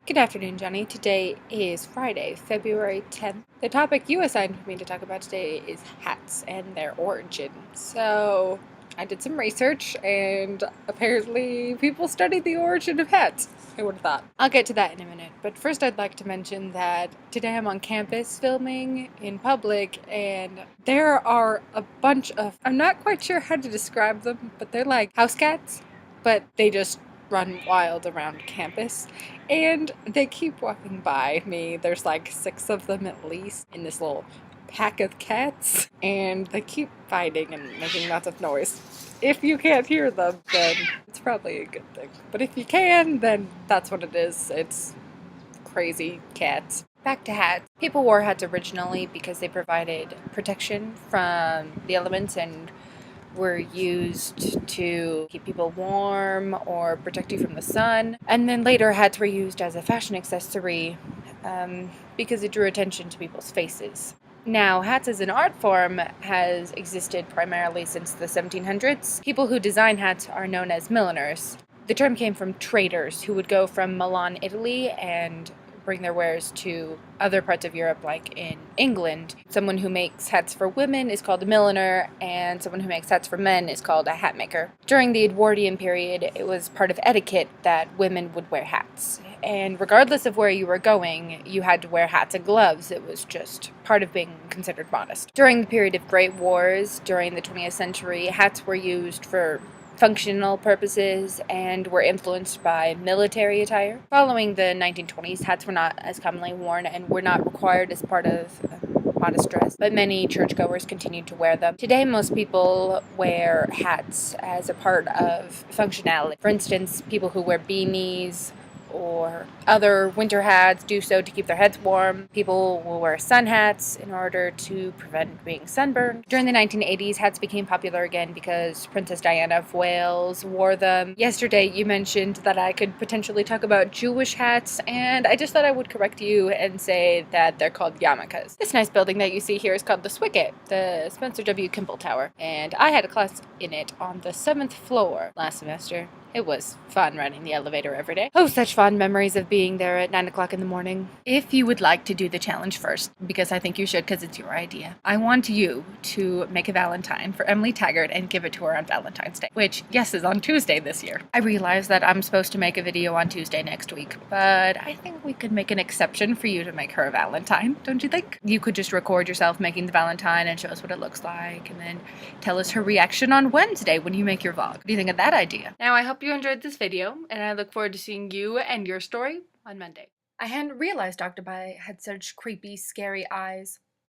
Good afternoon, Johnny. Today is Friday, February 10th. The topic you assigned for me to talk about today is hats and their origin. So, I did some research, and apparently people study the origin of hats. Who would have thought? I'll get to that in a minute, but first I'd like to mention that today I'm on campus filming in public, and there are a bunch of, I'm not quite sure how to describe them, but they're like house cats, but they just run wild around campus. And they keep walking by me. There's like 6 of them at least in this little pack of cats. And they keep fighting and making lots of noise. If you can't hear them, then it's probably a good thing. But if you can, then that's what it is. It's crazy cats. Back to hats. People wore hats originally because they provided protection from the elements and were used to keep people warm or protect you from the sun. And then later, hats were used as a fashion accessory because it drew attention to people's faces. Now, hats as an art form has existed primarily since the 1700s. People who design hats are known as milliners. The term came from traders who would go from Milan, Italy, and bring their wares to other parts of Europe, like in England. Someone who makes hats for women is called a milliner, and someone who makes hats for men is called a hat maker. During the Edwardian period, it was part of etiquette that women would wear hats. And regardless of where you were going, you had to wear hats and gloves. It was just part of being considered modest. During the period of Great Wars, during the 20th century, hats were used for functional purposes and were influenced by military attire. Following the 1920s, hats were not as commonly worn and were not required as part of modest dress, but many churchgoers continued to wear them. Today, most people wear hats as a part of functionality. For instance, people who wear beanies or other winter hats do so to keep their heads warm. People will wear sun hats in order to prevent being sunburned. During the 1980s, hats became popular again because Princess Diana of Wales wore them. Yesterday, you mentioned that I could potentially talk about Jewish hats, and I just thought I would correct you and say that they're called yarmulkes. This nice building that you see here is called the Swicket, the Spencer W. Kimball Tower, and I had a class in it on the 7th floor last semester. It was fun riding the elevator every day. Oh, such fond memories of being there at 9 o'clock in the morning. If you would like to do the challenge first, because I think you should because it's your idea, I want you to make a Valentine for Emily Taggart and give it to her on Valentine's Day, which, yes, is on Tuesday this year. I realize that I'm supposed to make a video on Tuesday next week, but I think we could make an exception for you to make her a Valentine, don't you think? You could just record yourself making the Valentine and show us what it looks like, and then tell us her reaction on Wednesday when you make your vlog. What do you think of that idea? Now, I hope you enjoyed this video, and I look forward to seeing you and your story on Monday. I hadn't realized Octopi had such creepy, scary eyes.